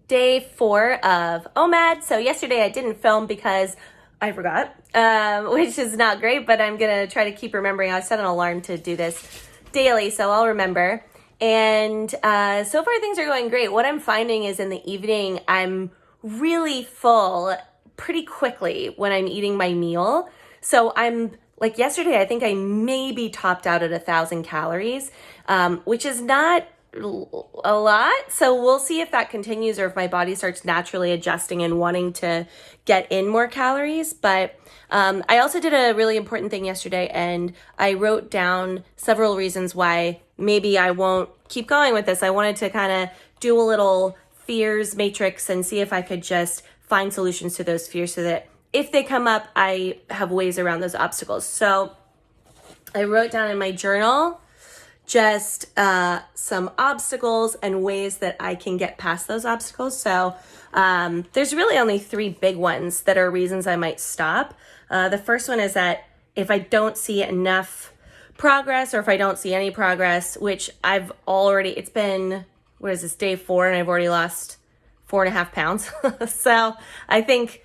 day 4 of OMAD. So yesterday I didn't film because I forgot, which is not great, but I'm gonna try to keep remembering. I set an alarm to do this daily, so I'll remember. And so far things are going great. What I'm finding is in the evening, I'm really full pretty quickly when I'm eating my meal. So I'm like yesterday, I think I maybe topped out at 1,000 calories, which is not a lot. So we'll see if that continues or if my body starts naturally adjusting and wanting to get in more calories. But I also did a really important thing yesterday, and I wrote down several reasons why maybe I won't keep going with this. I wanted to kind of do a little fears matrix and see if I could just find solutions to those fears so that if they come up, I have ways around those obstacles. So I wrote down in my journal just some obstacles and ways that I can get past those obstacles. So there's really only 3 big ones that are reasons I might stop. The first one is that if I don't see enough progress, or if I don't see any progress, which it's been, what is this, day 4, and I've already lost 4.5 pounds. So I think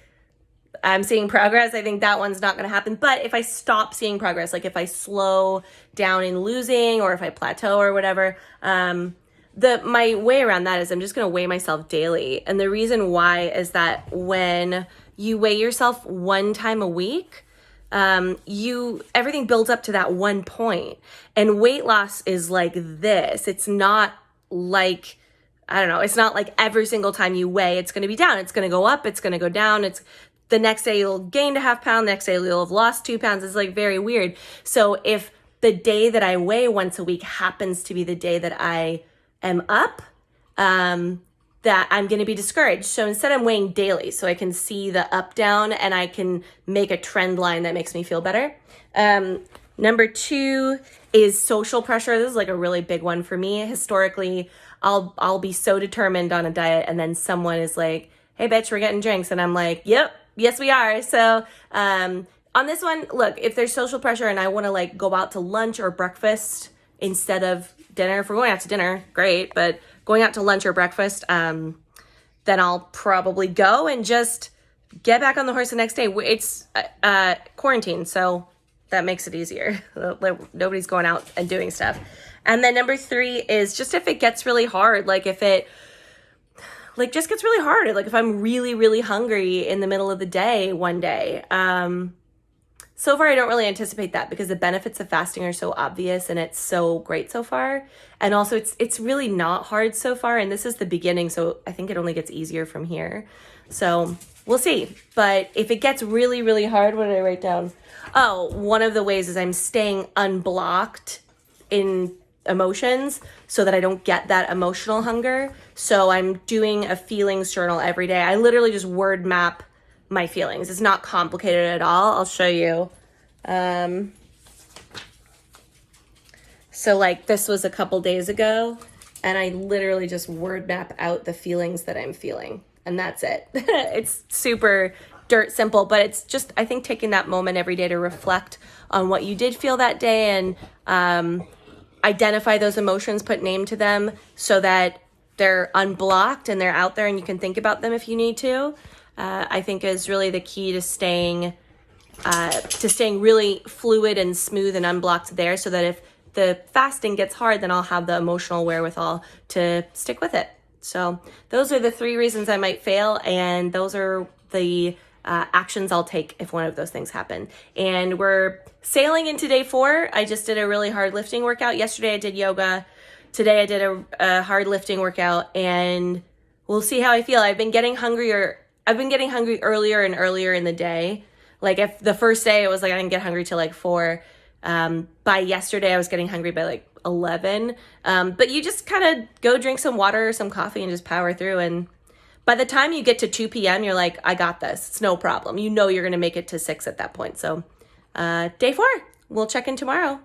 I'm seeing progress. I think that one's not going to happen. But if I stop seeing progress, like if I slow down in losing or if I plateau or whatever, my way around that is I'm just going to weigh myself daily. And the reason why is that when you weigh yourself 1 time a week, everything builds up to that 1 point. And weight loss is like this. It's not like, I don't know, it's not like every single time you weigh, it's going to be down. It's going to go up. It's going to go down. The next day you'll gain a half pound, the next day you'll have lost 2 pounds. It's like very weird. So if the day that I weigh once a week happens to be the day that I am up, that I'm going to be discouraged. So instead I'm weighing daily so I can see the up down and I can make a trend line that makes me feel better. Number 2 is social pressure. This is like a really big one for me. Historically, I'll be so determined on a diet and then someone is like, hey bitch, we're getting drinks. And I'm like, yep. Yes, we are. So on this one, look, if there's social pressure and I want to like go out to lunch or breakfast instead of dinner, if we're going out to dinner, great. But going out to lunch or breakfast, then I'll probably go and just get back on the horse the next day. It's quarantine, so that makes it easier. Nobody's going out and doing stuff. And then number 3 is just if it gets really hard, like if it just gets really hard. Like if I'm really, really hungry in the middle of the day one day. So far, I don't really anticipate that because the benefits of fasting are so obvious and it's so great so far. And also it's really not hard so far. And this is the beginning. So I think it only gets easier from here. So we'll see. But if it gets really, really hard, what did I write down? Oh, one of the ways is I'm staying unblocked in emotions so that I don't get that emotional hunger. So I'm doing a feelings journal every day. I literally just word map my feelings. It's not complicated at all. I'll show you. So like this was a couple days ago and I literally just word map out the feelings that I'm feeling and that's it. It's super dirt simple, but it's just, I think, taking that moment every day to reflect on what you did feel that day and identify those emotions, put name to them so that they're unblocked and they're out there and you can think about them if you need to. I think is really the key to staying really fluid and smooth and unblocked there so that if the fasting gets hard, then I'll have the emotional wherewithal to stick with it. So those are the 3 reasons I might fail, and those are the actions I'll take if one of those things happen. And we're sailing into day 4. I just did a really hard lifting workout. Yesterday I did yoga. Today I did a hard lifting workout, and we'll see how I feel. I've been getting hungry earlier and earlier in the day. Like if the first day it was like I didn't get hungry till like 4. By yesterday I was getting hungry by like 11. But you just kind of go drink some water or some coffee and just power through, and by the time you get to 2 p.m., you're like, I got this. It's no problem. You know you're going to make it to 6 at that point. So day 4, we'll check in tomorrow.